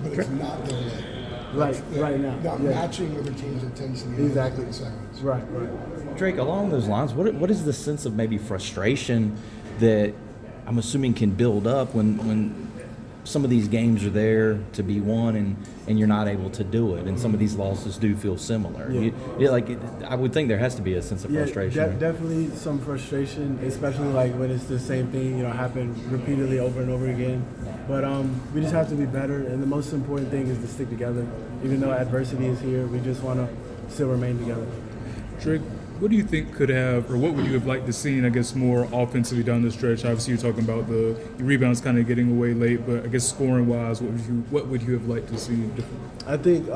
but it's not their level. Right now. Not matching other teams' intensity. Exactly. In segments. Right. Drake, along those lines, what is the sense of maybe frustration that I'm assuming can build up when some of these games are there to be won and you're not able to do it, and some of these losses do feel similar? Yeah. I would think there has to be a sense of frustration. Definitely some frustration, especially like when it's the same thing, happen repeatedly over and over again. But we just have to be better, and the most important thing is to stick together. Even though adversity is here, we just want to still remain together. Drake, what do you think could have, or what would you have liked to see, I guess, more offensively down the stretch? Obviously, you're talking about the rebounds kind of getting away late, but I guess scoring-wise, what would you have liked to see different? I think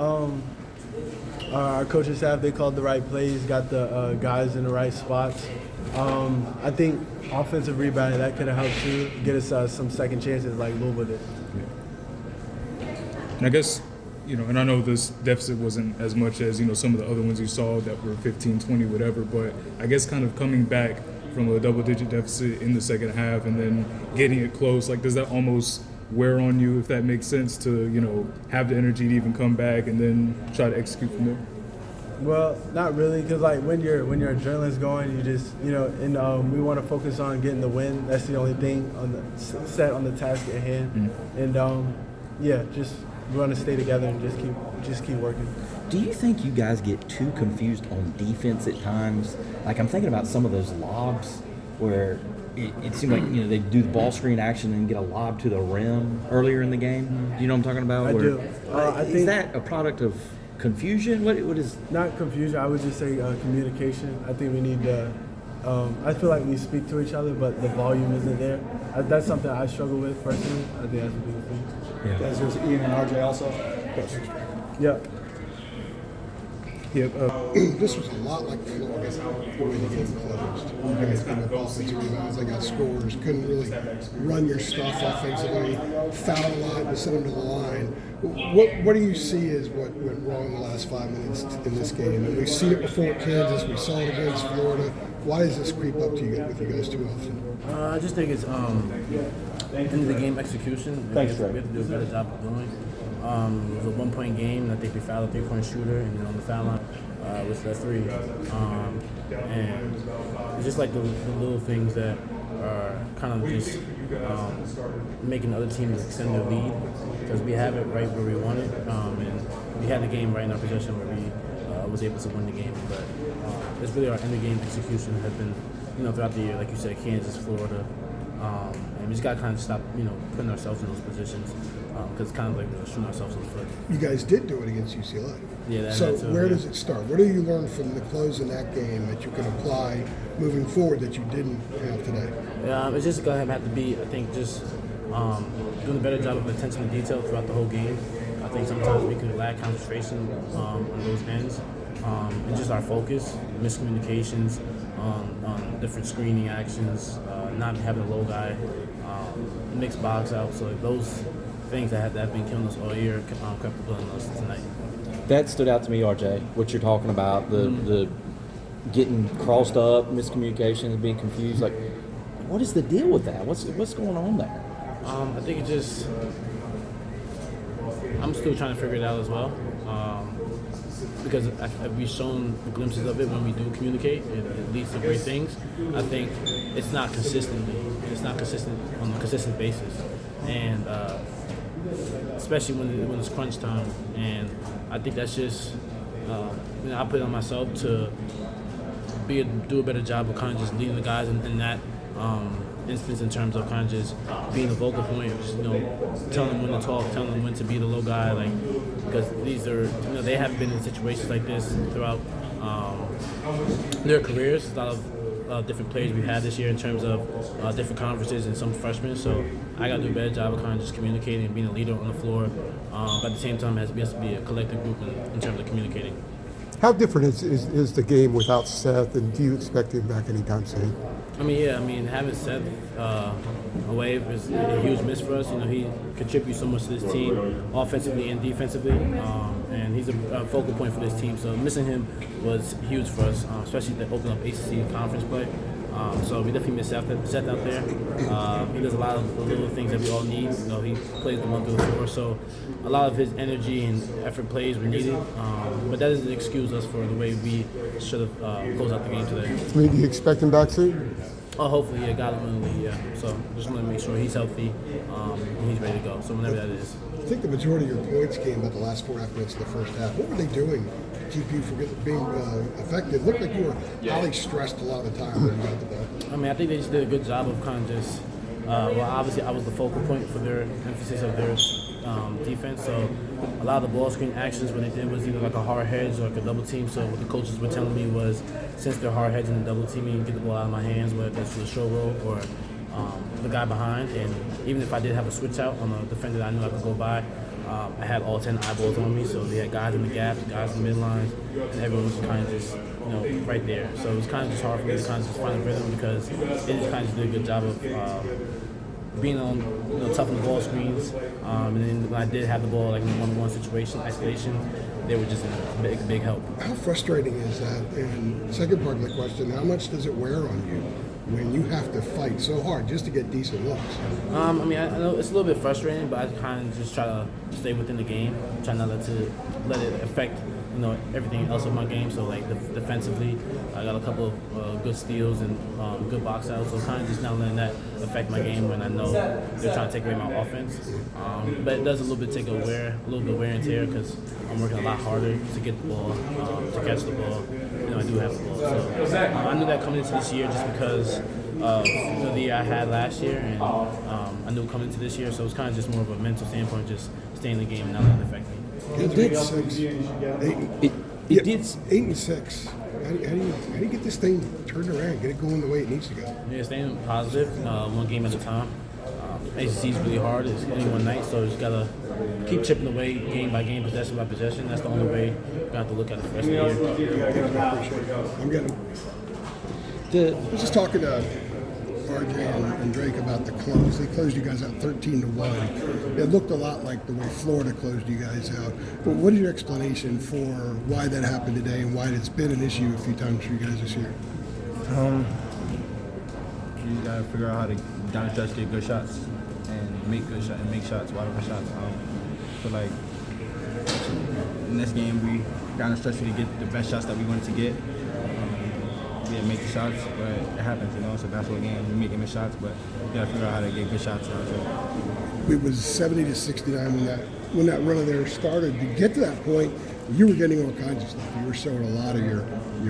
our coaching staff, they called the right plays, got the guys in the right spots. I think offensive rebounding, that could have helped too, get us some second chances like Louisville did. And I guess, and I know this deficit wasn't as much as, some of the other ones you saw that were 15, 20, whatever, but I guess kind of coming back from a double-digit deficit in the second half and then getting it close, like, does that almost wear on you, if that makes sense, to, have the energy to even come back and then try to execute from there? Well, not really, because like when your adrenaline's going, you just and we want to focus on getting the win. That's the only thing set on the task at hand, and just we want to stay together and just keep working. Do you think you guys get too confused on defense at times? Like, I'm thinking about some of those lobs where it seemed like they do the ball screen action and get a lob to the rim earlier in the game. Do you know what I'm talking about? I do. I think, is that a product of confusion? What is? Not confusion. I would just say communication. I think we need to. I feel like we speak to each other, but the volume isn't there. That's something I struggle with personally. I think that's a big thing. Yeah. Guys, there's Ian and RJ also. Yeah. Yep. This was a lot like Florida when the game closed. You guys gave up offensive rebounds, they got scores, couldn't really run your stuff offensively, fouled a lot and sent them to the line. What do you see as what went wrong in the last 5 minutes in this game? And we've seen it before at Kansas, we saw it against Florida. Why does this creep up to you with you guys too often? I just think it's end of the game execution. Thanks, Trey. We have to do a better job of doing. It was a 1 point game. I think we fouled a 3-point shooter, and on the foul line was the three. And it's just like the little things that are kind of just making other teams extend their lead, because we have it right where we want it, and we had the game right in our possession where we was able to win the game. But it's really our end of game execution has been, throughout the year, like you said, Kansas, Florida. And we just got to kind of stop, putting ourselves in those positions, because it's kind of like we're shooting ourselves in the foot. You guys did do it against UCLA. Yeah. So where does it start? What do you learn from the close in that game that you can apply moving forward that you didn't have today? It's just going to have to be, I think, just doing a better job of attention to detail throughout the whole game. I think sometimes we could lack concentration on those ends, and just our focus, miscommunications on different screening actions, not having a low guy, mixed box out. So those things that have been killing us all year kept killing us tonight. That stood out to me, RJ. What you're talking about, the getting crossed up, miscommunication, being confused. Like, what is the deal with that? What's going on there? I think it just. I'm still trying to figure it out as well, because we've shown glimpses of it when we do communicate. It leads to great things. I think it's not consistently. It's not consistent on a consistent basis, and especially when it's crunch time. And I think that's just. I put it on myself to do a better job of kind of just leading the guys in that instance, in terms of kind of just being the vocal point, just, telling them when to talk, telling them when to be the low guy, like, because these are, they haven't been in situations like this throughout their careers. A lot of different players we've had this year in terms of different conferences and some freshmen, so I got to do a better job of kind of just communicating and being a leader on the floor, but at the same time it has to be a collective group in terms of communicating. How different is the game without Seth, and do you expect him back anytime soon? Having Seth away is a huge miss for us. He contributes so much to this team, offensively and defensively, and he's a focal point for this team. So missing him was huge for us, especially to open up ACC conference play. So we definitely miss Seth out there. He does a lot of the little things that we all need. You know, he plays the 1 through the 4, so a lot of his energy and effort plays were needed. But that doesn't excuse us for the way we should have closed out the game today. I mean, do you expect him back soon? Oh, hopefully, yeah, God willing, yeah. So just want to make sure he's healthy and he's ready to go. So whenever that is. I think the majority of your points came about the last 4.5 minutes of the first half. What were they doing to keep you from being effective? It looked like you were highly stressed a lot of the time when you got the ball. I mean, I think they just did a good job of kind of just, well, obviously I was the focal point for their emphasis of their defense. So a lot of the ball screen actions, what they did was either like a hard hedge or like a double team. So what the coaches were telling me was, since they're hard hedging and double teaming, get the ball out of my hands, whether that's for the show roll or the guy behind. And even if I did have a switch out on a defender that I knew I could go by, I had all 10 eyeballs on me, so they had guys in the gaps, guys in the midlines, and everyone was kind of just, right there. So it was kind of just hard for me to kind of just find a rhythm because they just kind of just did a good job of being on, tough on the ball screens. And then when I did have the ball, like in a one-on-one situation, isolation, they were just a big help. How frustrating is that? And second part of the question, how much does it wear on you when you have to fight so hard just to get decent looks? I mean, I know it's a little bit frustrating, but I kind of just try to stay within the game, try not to let it affect everything else of my game. So like defensively, I got a couple of good steals and good box outs. So kind of just not letting that affect my game when I know they're trying to take away my offense. But it does a little bit wear and tear because I'm working a lot harder to get the ball, to catch the ball. I do have the ball. So I knew that coming into this year just because of the year I had last year, and I knew coming into this year. So it was kind of just more of a mental standpoint, just staying in the game and not letting it affect me. It did 6. It did. 8 and 6. How do you get this thing turned around, get it going the way it needs to go? Yeah, staying positive, one game at a time. ACC is really hard. It's only one night, so you just gotta keep chipping away game by game, possession by possession. That's the only way you have to look at it for the rest of the year. I'm getting. I was just talking to RJ and Drake about the close. They closed you guys out 13-1. It looked a lot like the way Florida closed you guys out. But what is your explanation for why that happened today and why it's been an issue a few times for you guys this year? You gotta figure out how to down the stretch get good shots and make good shots and make shots, wide open shots. So like in this game, we down the stretch to get the best shots that we wanted to get. We didn't make the shots, but it happens, It's a basketball game. We making the shots, but you gotta figure out how to get good shots. It was 70-69 when that run of theirs started. To get to that point, you were getting all kinds of stuff. You were showing a lot of your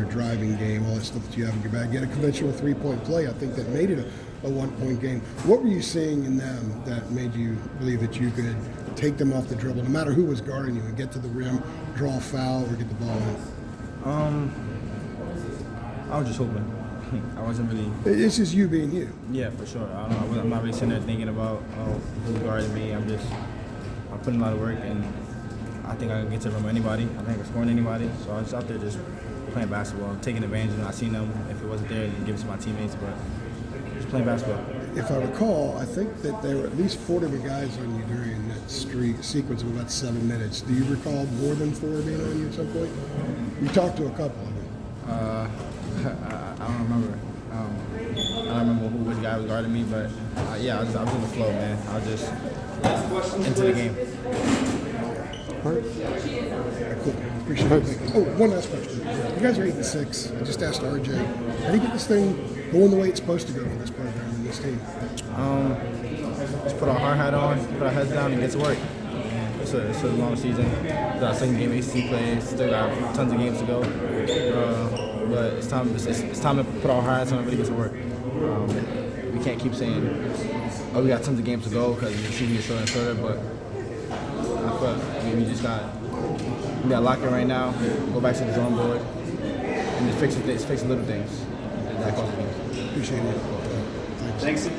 driving game, all that stuff that you have in your bag. You had a conventional 3-point play, I think, that made it a 1-point game. What were you seeing in them that made you believe that you could take them off the dribble, no matter who was guarding you, and get to the rim, draw a foul, or get the ball in? I was just hoping. I wasn't really. It's just you being you. Yeah, for sure. I'm not really sitting there thinking about who's guarding me. I'm putting a lot of work, and I think I can get to the rim with anybody. I think I can score on anybody. So I was out there just playing basketball, taking advantage of not seeing them. If it wasn't there, then give it to my teammates. But just playing basketball. If I recall, I think that there were at least 4 different guys on you during that sequence of about 7 minutes. Do you recall more than 4 being on you at some point? You talked to a couple of them. I don't remember. I don't remember which guy was guarding me, but yeah, I was in the flow, man. I was just into the game. All right, cool. Appreciate it. Oh, one last question. You guys are 8 and 6. I just asked RJ, how do you get this thing going the way it's supposed to go for this program and this team? Just put our hard hat on, put our heads down, and get to work. It's a long season. It's our second game ACC play. Still got tons of games to go. But it's time to put our hard hats on and really get to work. We can't keep saying, "Oh, we got tons of games to go" because the season is shorter and shorter. But I feel like we got lock in right now. Go back to the drawing board and just fix little things. Appreciate it. Thanks.